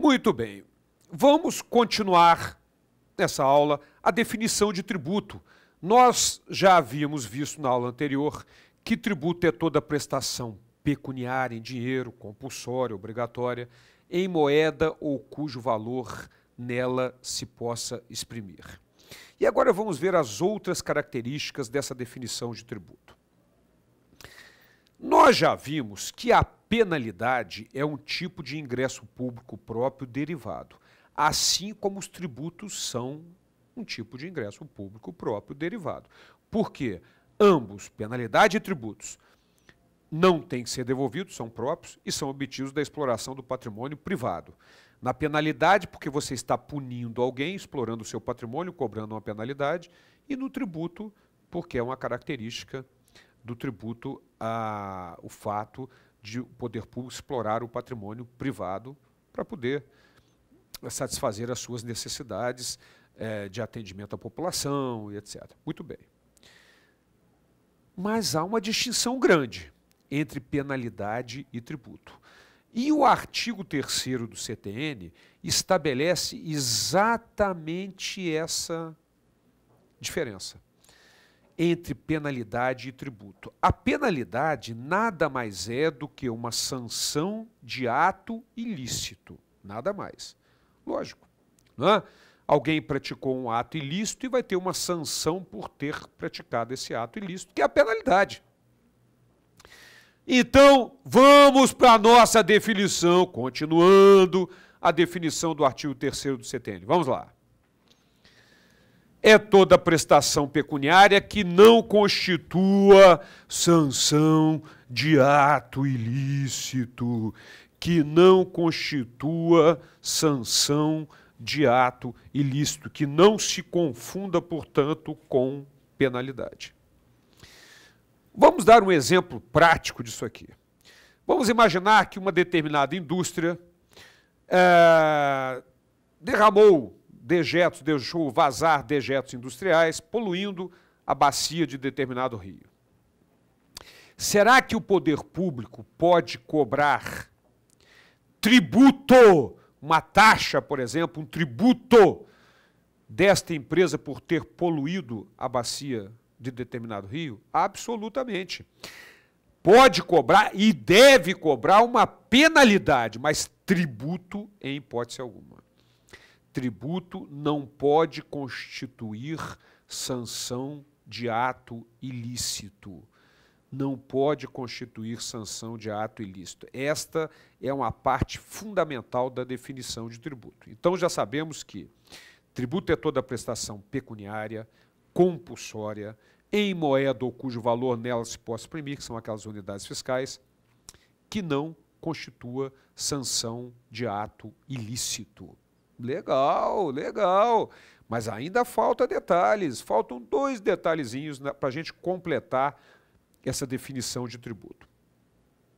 Muito bem. Vamos continuar nessa aula a definição de tributo. Nós já havíamos visto na aula anterior que tributo é toda prestação pecuniária em dinheiro, compulsória, obrigatória, em moeda ou cujo valor nela se possa exprimir. E agora vamos ver as outras características dessa definição de tributo. Nós já vimos que a penalidade é um tipo de ingresso público próprio derivado, assim como os tributos são um tipo de ingresso público próprio derivado. Por quê? Ambos, penalidade e tributos, não têm que ser devolvidos, são próprios e são obtidos da exploração do patrimônio privado. Na penalidade, porque você está punindo alguém, explorando o seu patrimônio, cobrando uma penalidade, e no tributo, porque é uma característica do tributo o fato de o poder público explorar o patrimônio privado para poder satisfazer as suas necessidades de atendimento à população e etc. Muito bem. Mas há uma distinção grande entre penalidade e tributo. E o artigo 3º do CTN estabelece exatamente essa diferença entre penalidade e tributo. A penalidade nada mais é do que uma sanção de ato ilícito, nada mais. Lógico, não é? Alguém praticou um ato ilícito e vai ter uma sanção por ter praticado esse ato ilícito, que é a penalidade. Então, vamos para a nossa definição, continuando a definição do artigo 3º do CTN. Vamos lá. É toda prestação pecuniária que não constitua sanção de ato ilícito, que não constitua sanção de ato ilícito, que não se confunda, portanto, com penalidade. Vamos dar um exemplo prático disso aqui. Vamos imaginar que uma determinada indústria derramou dejetos, deixou vazar dejetos industriais, poluindo a bacia de determinado rio. Será que o poder público pode cobrar tributo, uma taxa, por exemplo, um tributo desta empresa por ter poluído a bacia de determinado rio? Absolutamente. Pode cobrar e deve cobrar uma penalidade, mas tributo em hipótese alguma. Tributo não pode constituir sanção de ato ilícito. Não pode constituir sanção de ato ilícito. Esta é uma parte fundamental da definição de tributo. Então já sabemos que tributo é toda prestação pecuniária, compulsória, em moeda ou cujo valor nela se possa exprimir, que são aquelas unidades fiscais, que não constitua sanção de ato ilícito. Legal, legal, mas ainda falta detalhes, faltam 2 detalhezinhos para a gente completar essa definição de tributo.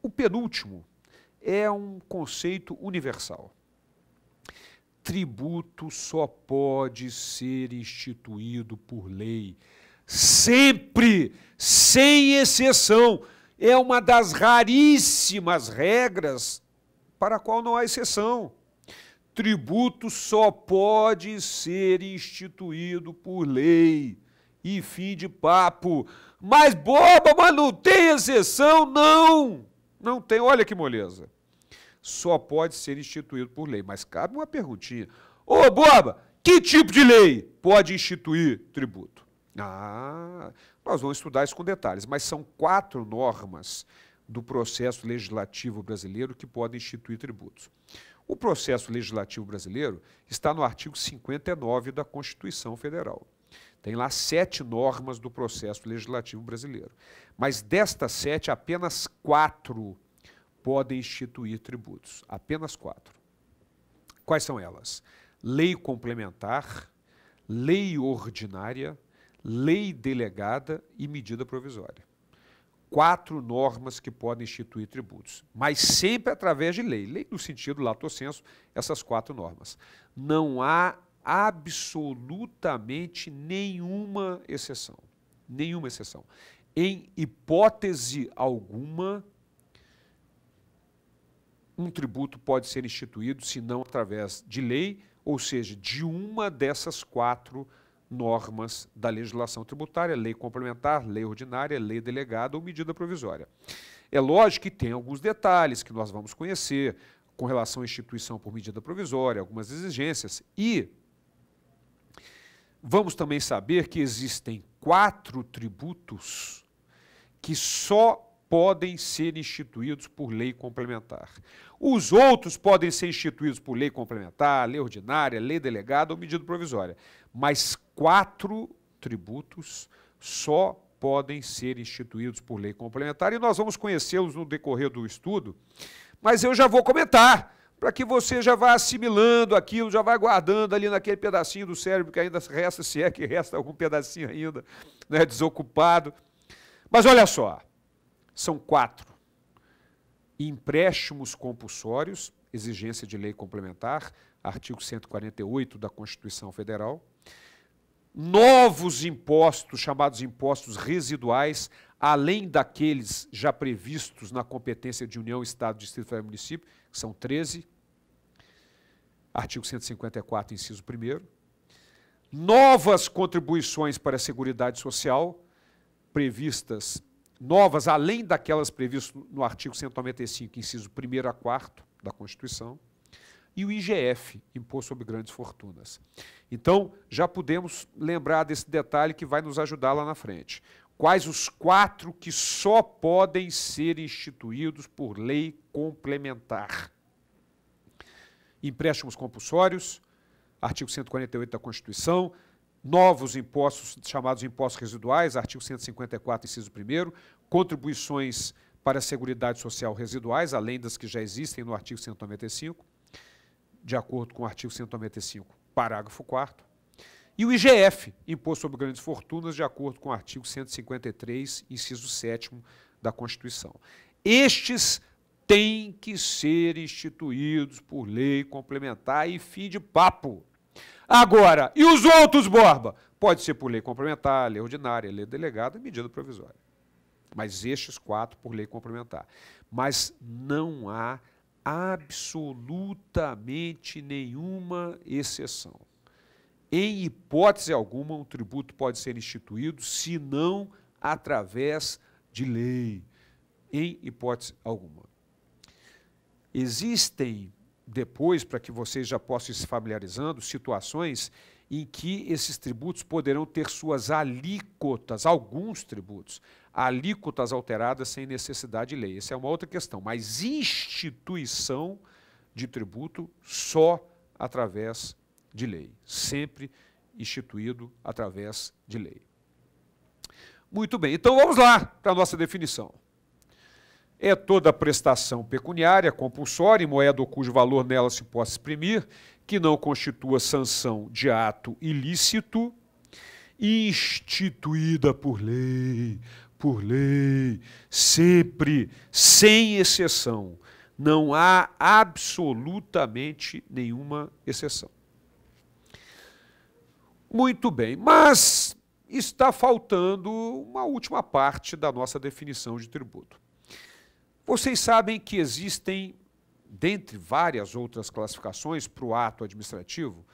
O penúltimo é um conceito universal. Tributo só pode ser instituído por lei, sempre, sem exceção. É uma das raríssimas regras para a qual não há exceção. Tributo só pode ser instituído por lei. E fim de papo. Mas, boba, mas não tem exceção? Não! Não tem, olha que moleza. Só pode ser instituído por lei. Mas cabe uma perguntinha. Ô, boba, que tipo de lei pode instituir tributo? Nós vamos estudar isso com detalhes, mas são 4 normas do processo legislativo brasileiro que podem instituir tributos. O processo legislativo brasileiro está no artigo 59 da Constituição Federal. Tem lá 7 normas do processo legislativo brasileiro. Mas destas 7, apenas 4 podem instituir tributos. Apenas 4. Quais são elas? Lei complementar, lei ordinária, lei delegada e medida provisória. 4 normas que podem instituir tributos, mas sempre através de lei. Lei no sentido lato sensu, essas 4 normas. Não há absolutamente nenhuma exceção. Nenhuma exceção. Em hipótese alguma, um tributo pode ser instituído, se não através de lei, ou seja, de uma dessas 4 normas da legislação tributária: lei complementar, lei ordinária, lei delegada ou medida provisória. É lógico que tem alguns detalhes que nós vamos conhecer com relação à instituição por medida provisória, algumas exigências, e vamos também saber que existem 4 tributos que só podem ser instituídos por lei complementar. Os outros podem ser instituídos por lei complementar, lei ordinária, lei delegada ou medida provisória. Mas 4 tributos só podem ser instituídos por lei complementar, e nós vamos conhecê-los no decorrer do estudo, mas eu já vou comentar, para que você já vá assimilando aquilo, já vai guardando ali naquele pedacinho do cérebro que ainda resta, se é que resta algum pedacinho ainda, né, desocupado. Mas olha só, são 4. Empréstimos compulsórios, exigência de lei complementar, artigo 148 da Constituição Federal. Novos impostos, chamados impostos residuais, além daqueles já previstos na competência de União, Estado, Distrito Federal e Município, que são 13. Artigo 154, inciso 1º. Novas contribuições para a Seguridade Social, previstas, novas, além daquelas previstas no artigo 195, inciso 1º a 4º da Constituição, e o IGF, Imposto sobre Grandes Fortunas. Então, já podemos lembrar desse detalhe que vai nos ajudar lá na frente. Quais os 4 que só podem ser instituídos por lei complementar? Empréstimos compulsórios, artigo 148 da Constituição, novos impostos, chamados impostos residuais, artigo 154, inciso 1º, contribuições para a Seguridade Social residuais, além das que já existem no artigo 195, de acordo com o artigo 195, parágrafo 4º, e o IGF, Imposto sobre Grandes Fortunas, de acordo com o artigo 153, inciso 7º da Constituição. Estes têm que ser instituídos por lei complementar e fim de papo. Agora, e os outros, Borba? Pode ser por lei complementar, lei ordinária, lei delegada e medida provisória. Mas estes 4 por lei complementar. Mas não há absolutamente nenhuma exceção. Em hipótese alguma, um tributo pode ser instituído, se não através de lei. Em hipótese alguma. Existem, depois, para que vocês já possam ir se familiarizando, situações em que esses tributos poderão ter suas alíquotas, alguns tributos, alíquotas alteradas sem necessidade de lei. Essa é uma outra questão, mas instituição de tributo só através de lei, sempre instituído através de lei. Muito bem, então vamos lá para a nossa definição. É toda prestação pecuniária compulsória em moeda ou cujo valor nela se possa exprimir, que não constitua sanção de ato ilícito, instituída por lei, sempre, sem exceção. Não há absolutamente nenhuma exceção. Muito bem, mas está faltando uma última parte da nossa definição de tributo. Vocês sabem que existem, dentre várias outras classificações para o ato administrativo,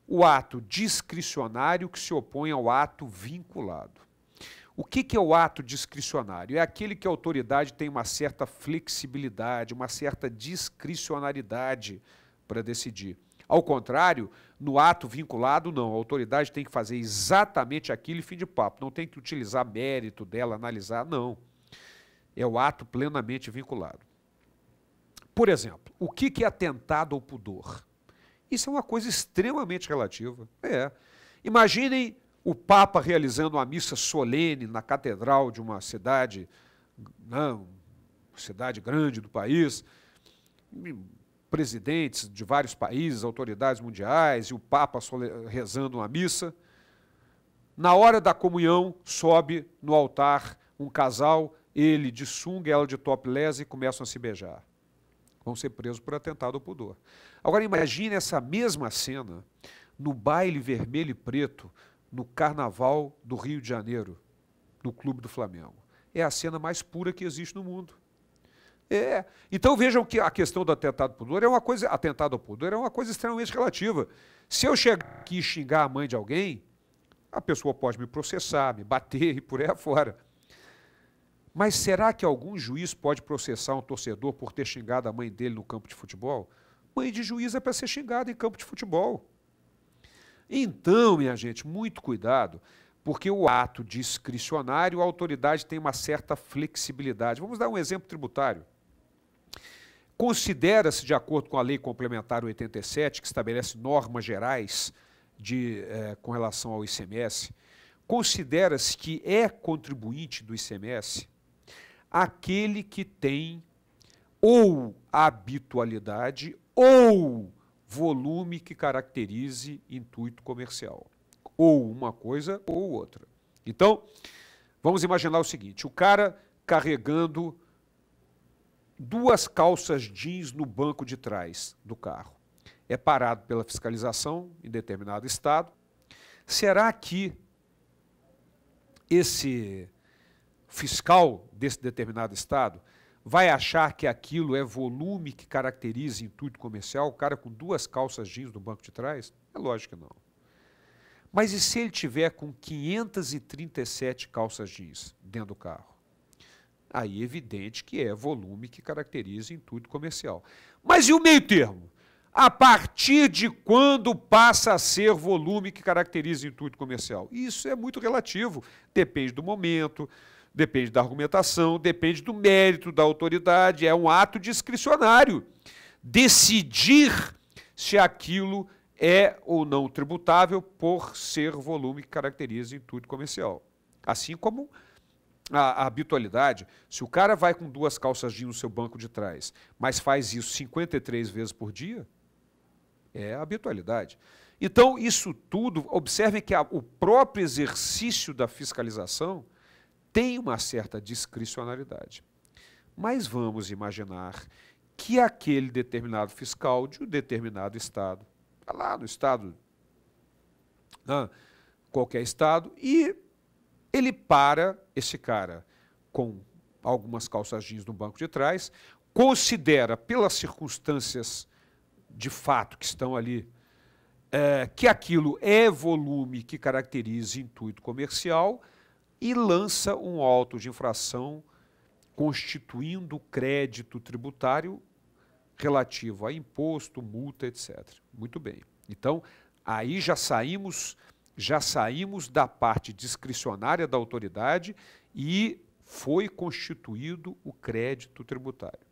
o ato discricionário que se opõe ao ato vinculado. O que é o ato discricionário? É aquele que a autoridade tem uma certa flexibilidade, uma certa discricionariedade para decidir. Ao contrário, no ato vinculado, não. A autoridade tem que fazer exatamente aquilo e fim de papo. Não tem que utilizar mérito dela, analisar, não. É o ato plenamente vinculado. Por exemplo, o que é atentado ao pudor? Isso é uma coisa extremamente relativa. Imaginem o Papa realizando uma missa solene na catedral de uma cidade, não, cidade grande do país, presidentes de vários países, autoridades mundiais, e o Papa rezando uma missa. Na hora da comunhão, sobe no altar um casal, ele de sunga, ela de topless, e começam a se beijar. Vão ser presos por atentado ao pudor. Agora imagine essa mesma cena no baile vermelho e preto, no Carnaval do Rio de Janeiro, no Clube do Flamengo. É a cena mais pura que existe no mundo. Então vejam que a questão do atentado ao pudor é uma coisa extremamente relativa. Se eu chegar aqui e xingar a mãe de alguém, a pessoa pode me processar, me bater e por aí afora. Mas será que algum juiz pode processar um torcedor por ter xingado a mãe dele no campo de futebol? Mãe de juiz é para ser xingada em campo de futebol. Então, minha gente, muito cuidado, porque o ato discricionário, a autoridade tem uma certa flexibilidade. Vamos dar um exemplo tributário. Considera-se, de acordo com a Lei Complementar 87, que estabelece normas gerais com relação ao ICMS, considera-se que é contribuinte do ICMS aquele que tem ou habitualidade ou volume que caracterize intuito comercial. Ou uma coisa ou outra. Então, vamos imaginar o seguinte, o cara carregando 2 calças jeans no banco de trás do carro. É parado pela fiscalização em determinado estado. Será que esse fiscal desse determinado estado vai achar que aquilo é volume que caracteriza intuito comercial, o cara com 2 calças jeans no banco de trás? É lógico que não. Mas e se ele tiver com 537 calças jeans dentro do carro? Aí é evidente que é volume que caracteriza intuito comercial. Mas e o meio termo? A partir de quando passa a ser volume que caracteriza intuito comercial? Isso é muito relativo, depende do momento, depende da argumentação, depende do mérito da autoridade, é um ato discricionário. Decidir se aquilo é ou não tributável por ser volume que caracteriza intuito comercial. Assim como a habitualidade, se o cara vai com 2 calças jeans no seu banco de trás, mas faz isso 53 vezes por dia, é a habitualidade. Então, isso tudo, observem que o próprio exercício da fiscalização tem uma certa discricionalidade. Mas vamos imaginar que aquele determinado fiscal de um determinado estado, está lá no estado, qualquer estado, e ele para esse cara com algumas calças jeans no banco de trás, considera, pelas circunstâncias de fato que estão ali, que aquilo é volume que caracteriza intuito comercial e lança um auto de infração constituindo crédito tributário relativo a imposto, multa, etc. Muito bem. Então, aí já saímos da parte discricionária da autoridade e foi constituído o crédito tributário.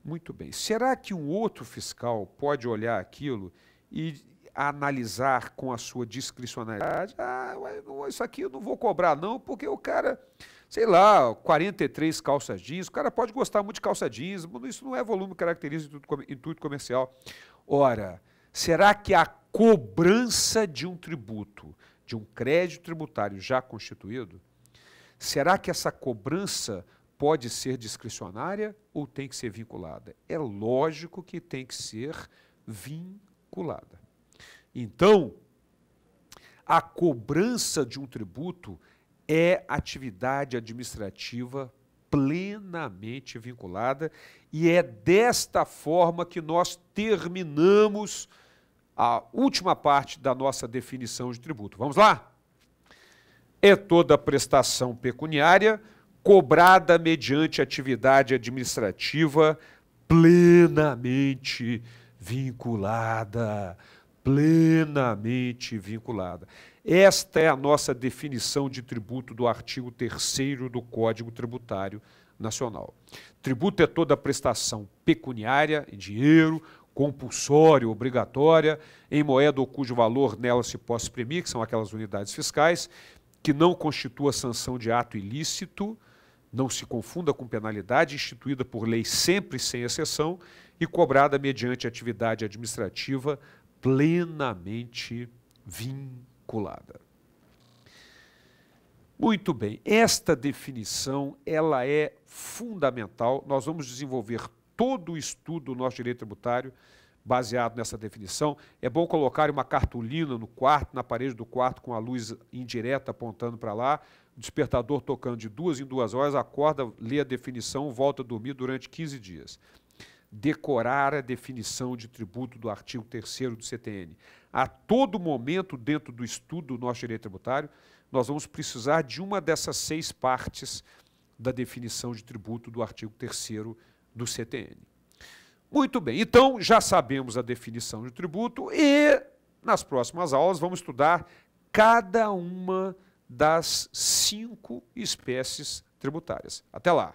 Muito bem. Será que um outro fiscal pode olhar aquilo e analisar com a sua discricionalidade? Isso aqui eu não vou cobrar não, porque o cara, sei lá, 43 calças jeans, o cara pode gostar muito de calça jeans, isso não é volume que caracteriza intuito comercial. Ora, será que a cobrança de um tributo, de um crédito tributário já constituído, será que essa cobrança pode ser discricionária ou tem que ser vinculada? É lógico que tem que ser vinculada. Então, a cobrança de um tributo é atividade administrativa plenamente vinculada e é desta forma que nós terminamos a última parte da nossa definição de tributo. Vamos lá? É toda prestação pecuniária cobrada mediante atividade administrativa plenamente vinculada. Plenamente vinculada. Esta é a nossa definição de tributo do artigo 3º do Código Tributário Nacional. Tributo é toda prestação pecuniária, em dinheiro, compulsória, obrigatória, em moeda ou cujo valor nela se possa exprimir, que são aquelas unidades fiscais, que não constitua sanção de ato ilícito, não se confunda com penalidade instituída por lei sempre sem exceção e cobrada mediante atividade administrativa plenamente vinculada. Muito bem, esta definição ela é fundamental. Nós vamos desenvolver todo o estudo do nosso direito tributário baseado nessa definição. É bom colocar uma cartolina no quarto, na parede do quarto, com a luz indireta apontando para lá, despertador tocando de 2 em 2 horas, acorda, lê a definição, volta a dormir durante 15 dias. Decorar a definição de tributo do artigo 3º do CTN. A todo momento, dentro do estudo do nosso direito tributário, nós vamos precisar de uma dessas 6 partes da definição de tributo do artigo 3º do CTN. Muito bem, então já sabemos a definição de tributo e nas próximas aulas vamos estudar cada uma das 5 espécies tributárias. Até lá!